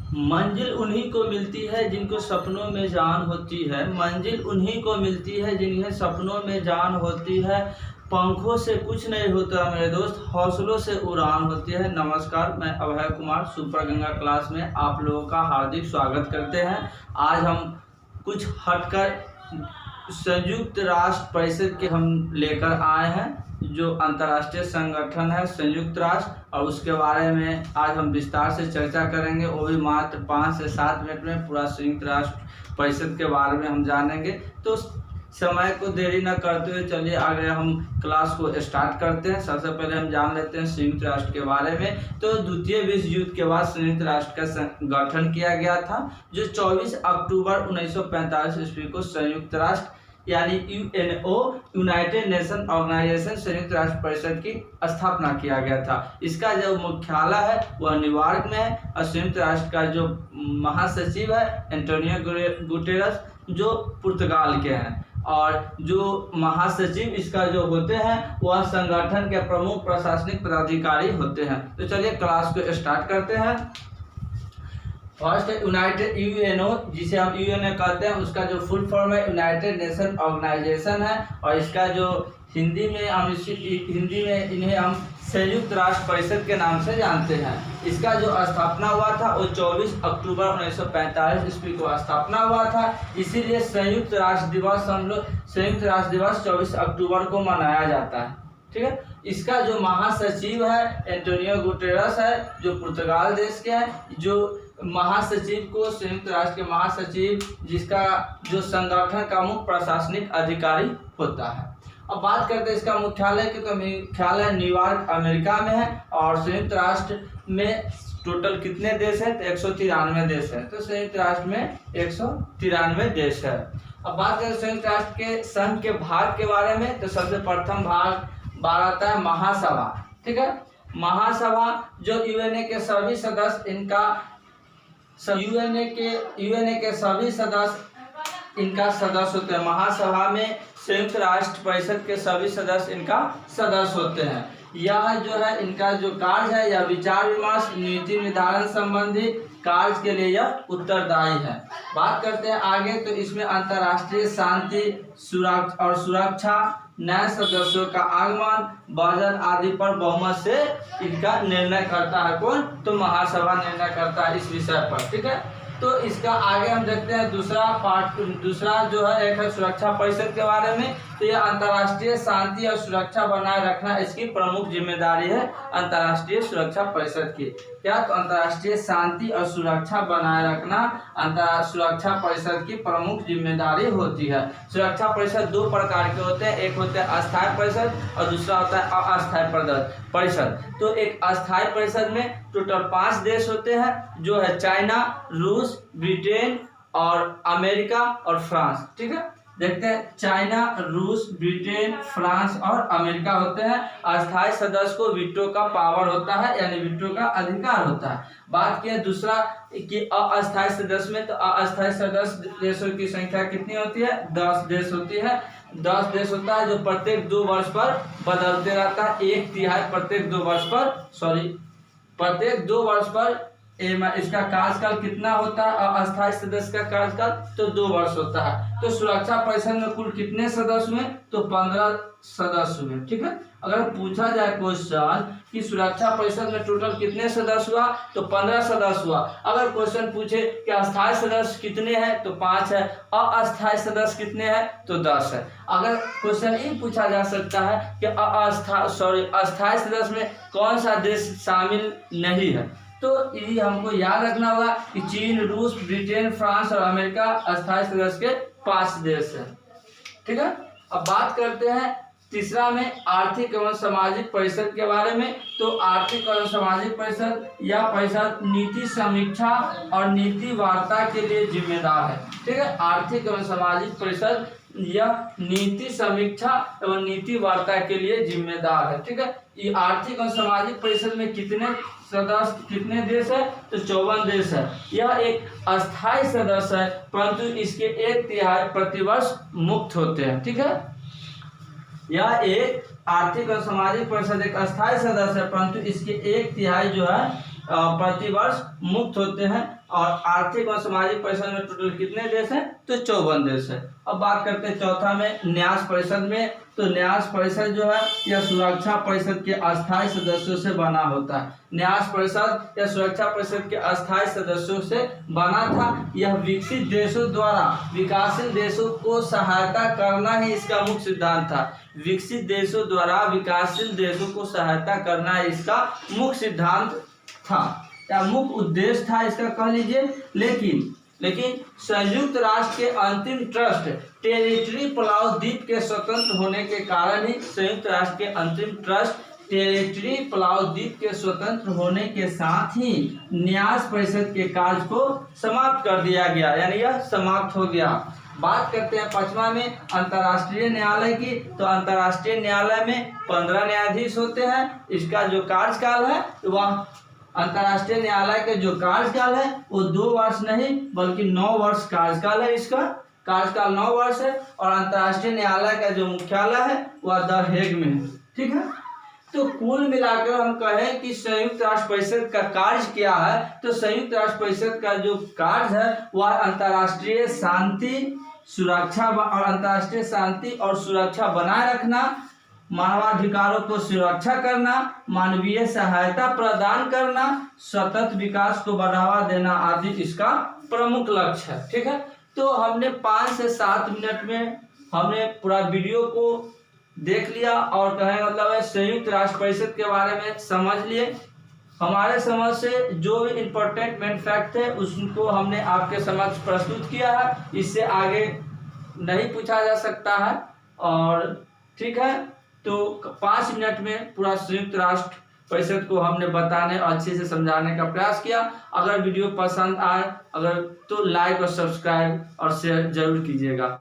मंजिल उन्हीं को मिलती है जिनको सपनों में जान होती है। मंजिल उन्हीं को मिलती है जिन्हें सपनों में जान होती है। पंखों से कुछ नहीं होता मेरे दोस्त, हौसलों से उड़ान होती है। नमस्कार, मैं अभय कुमार सुपर गंगा क्लास में आप लोगों का हार्दिक स्वागत करते हैं। आज हम कुछ हटकर संयुक्त राष्ट्र परिषद के हम लेकर आए हैं, जो अंतर्राष्ट्रीय संगठन है संयुक्त राष्ट्र, और उसके बारे में आज हम विस्तार से चर्चा करेंगे। वो भी मात्र 5 से 7 मिनट में पूरा संयुक्त राष्ट्र परिषद के बारे में हम जानेंगे। तो समय को देरी न करते हुए चलिए आगे हम क्लास को स्टार्ट करते हैं। सबसे पहले हम जान लेते हैं संयुक्त राष्ट्र के बारे में। तो द्वितीय विश्व युद्ध के बाद संयुक्त राष्ट्र का गठन किया गया था, जो 24 अक्टूबर 1945 ईस्वी को संयुक्त राष्ट्र यानी यूएनओ यूनाइटेड नेशन ऑर्गेनाइजेशन संयुक्त राष्ट्र परिषद की स्थापना किया गया था। इसका जो मुख्यालय है वह न्यूयॉर्क में है, और संयुक्त राष्ट्र का जो महासचिव है एंटोनियो गुटेरस, जो पुर्तगाल के हैं, और जो महासचिव इसका जो होते हैं वह संगठन के प्रमुख प्रशासनिक पदाधिकारी होते हैं। तो चलिए क्लास को स्टार्ट करते हैं। फर्स्ट यूनाइटेड यूएनओ, जिसे हम यूएनओ कहते हैं, उसका जो फुल फॉर्म है यूनाइटेड नेशन ऑर्गेनाइजेशन है, और इसका जो हिंदी में इन्हें हम संयुक्त राष्ट्र परिषद के नाम से जानते हैं। इसका जो स्थापना हुआ था वो 24 अक्टूबर 1945 ईस्वी को स्थापना हुआ था। इसीलिए संयुक्त राष्ट्र दिवस 24 अक्टूबर को मनाया जाता है। ठीक है। इसका जो महासचिव है एंटोनियो गुटेरस है, जो पुर्तगाल देश के हैं। जो महासचिव को संयुक्त राष्ट्र के महासचिव, जिसका जो संगठन का मुख्य प्रशासनिक अधिकारी होता है। अब बात करते हैं इसका मुख्यालय की, तो मुख्यालय न्यूयॉर्क अमेरिका में है। और संयुक्त राष्ट्र में टोटल कितने देश हैं? तो 193 देश है। तो संयुक्त राष्ट्र में 193 देश है। अब बात करें संयुक्त राष्ट्र के संघ के भाग के बारे में, तो सबसे प्रथम भाग आता है महासभा। ठीक है। महासभा जो यूएनए के सभी सदस्य यूएनए के सभी सदस्य इनका सदस्य होते हैं। महासभा में संयुक्त राष्ट्र परिषद के सभी सदस्य इनका सदस्य होते हैं। यह जो है इनका जो कार्य है, यह विचार विमर्श, नीति निर्धारण संबंधी कार्य के लिए यह उत्तरदायी है। बात करते हैं आगे, तो इसमें अंतर्राष्ट्रीय शांति और सुरक्षा, नए सदस्यों का आगमन, बजट आदि पर बहुमत से इनका निर्णय करता है कौन? तो महासभा निर्णय करता है इस विषय पर। ठीक है। तो इसका आगे हम देखते हैं दूसरा जो है एक है सुरक्षा परिषद के बारे में। तो यह अंतर्राष्ट्रीय शांति और सुरक्षा बनाए रखना इसकी प्रमुख जिम्मेदारी है अंतर्राष्ट्रीय सुरक्षा परिषद की। क्या? तो अंतर्राष्ट्रीय शांति और सुरक्षा बनाए रखना सुरक्षा परिषद की प्रमुख जिम्मेदारी होती है। सुरक्षा परिषद 2 प्रकार के होते हैं, एक होता है अस्थायी परिषद और दूसरा होता है अस्थायी परिषद। तो एक अस्थायी परिषद में टोटल 5 देश होते हैं, जो है चाइना, रूस, ब्रिटेन और अमेरिका और फ्रांस। ठीक है। देखते हैं, चाइना, रूस, ब्रिटेन, फ्रांस और अमेरिका होते हैं। अस्थायी सदस्य को वीटो का पावर होता है, यानी वीटो का अधिकार होता है। बात की दूसरा कि अस्थायी सदस्य में, तो अस्थायी सदस्य देशों की संख्या कितनी होती है? 10 देश होती है। 10 देश होता है, जो प्रत्येक 2 वर्ष पर बदलते रहता है। 1/3 प्रत्येक 2 वर्ष पर इसका कार्यकाल कितना होता है? अस्थायी सदस्य का कार्यकाल तो 2 वर्ष होता है। तो सुरक्षा परिषद में कुल कितने सदस्य हुए? तो 15 सदस्य हुए। ठीक है। अगर पूछा जाए क्वेश्चन कि सुरक्षा परिषद में टोटल कितने सदस्य हुआ, तो 15 सदस्य हुआ। अगर क्वेश्चन पूछे कि अस्थायी सदस्य कितने हैं, तो 5 है। अस्थायी सदस्य कितने हैं, तो 10 है। अगर क्वेश्चन ये पूछा जा सकता है कि अस्थायी सदस्य में कौन सा देश शामिल नहीं है, तो ये हमको याद रखना होगा कि चीन, रूस, ब्रिटेन, फ्रांस और अमेरिका अस्थायी सदस्य के 5 देश हैं। ठीक है। अब बात करते हैं तीसरा में आर्थिक एवं सामाजिक परिषद के बारे में। तो आर्थिक एवं सामाजिक परिषद यह परिषद नीति समीक्षा और नीति वार्ता के लिए जिम्मेदार है। ठीक है। आर्थिक एवं सामाजिक परिषद यह नीति समीक्षा एवं नीति वार्ता के लिए जिम्मेदार है। ठीक है। ये आर्थिक और सामाजिक परिषद में कितने देश है? तो 54 देश है। यह एक अस्थायी सदस्य है, परंतु इसके 1/3 प्रतिवर्ष मुक्त होते हैं। ठीक है। यह एक आर्थिक और सामाजिक परिषद एक अस्थायी सदस्य है, परंतु इसके 1/3 जो है प्रतिवर्ष मुक्त होते हैं। और आर्थिक और सामाजिक परिषद में टोटल कितने देश हैं? तो 54 देश है। अब बात करते हैं चौथा में न्यास परिषद में। तो न्यास परिषद जो है यह सुरक्षा परिषद के अस्थायी सदस्यों से बना होता है। न्यास परिषद या सुरक्षा परिषद के अस्थायी सदस्यों से बना था। यह विकसित देशों द्वारा विकासशील देशों को सहायता करना ही इसका मुख्य सिद्धांत था। विकसित देशों द्वारा विकासशील देशों को सहायता करना इसका मुख्य सिद्धांत था या मुख्य उद्देश्य था इसका कह लीजिए। लेकिन संयुक्त राष्ट्र के अंतिम ट्रस्ट टेरिटरी पुलाव द्वीप के स्वतंत्र होने के कारण ही संयुक्त राष्ट्र के अंतिम ट्रस्ट टेरिटरी पुलाव द्वीप के स्वतंत्र होने के साथ ही न्यास परिषद के कार्य को समाप्त कर दिया गया, यानी यह समाप्त हो गया। बात करते हैं पांचवा में अंतर्राष्ट्रीय न्यायालय की। तो अंतर्राष्ट्रीय न्यायालय में 15 न्यायाधीश होते हैं। इसका जो कार्यकाल है वह अंतर्राष्ट्रीय न्यायालय के जो कार्यकाल है वो 2 वर्ष नहीं बल्कि 9 वर्ष कार्यकाल है। इसका कार्यकाल 9 वर्ष है। और अंतर्राष्ट्रीय न्यायालय का जो मुख्यालय है वह द हेग में है। ठीक है, तो कुल मिलाकर हम कहें कि संयुक्त राष्ट्र परिषद का कार्य क्या है, तो संयुक्त राष्ट्र परिषद का जो कार्य है वह अंतर्राष्ट्रीय शांति और सुरक्षा बनाए रखना, मानवाधिकारों को सुरक्षा करना, मानवीय सहायता प्रदान करना, सतत विकास को बढ़ावा देना आदि इसका प्रमुख लक्ष्य है। ठीक है, तो हमने 5 से 7 मिनट में हमने पूरा वीडियो को देख लिया और कहें मतलब है संयुक्त राष्ट्र परिषद के बारे में समझ लिए। हमारे समझ से जो भी इम्पोर्टेंट मेन फैक्ट है उसको हमने आपके समक्ष प्रस्तुत किया है। इससे आगे नहीं पूछा जा सकता है। और ठीक है, तो 5 मिनट में पूरा संयुक्त राष्ट्र परिषद को हमने बताने और अच्छे से समझाने का प्रयास किया। अगर वीडियो पसंद आए तो लाइक और सब्सक्राइब और शेयर जरूर कीजिएगा।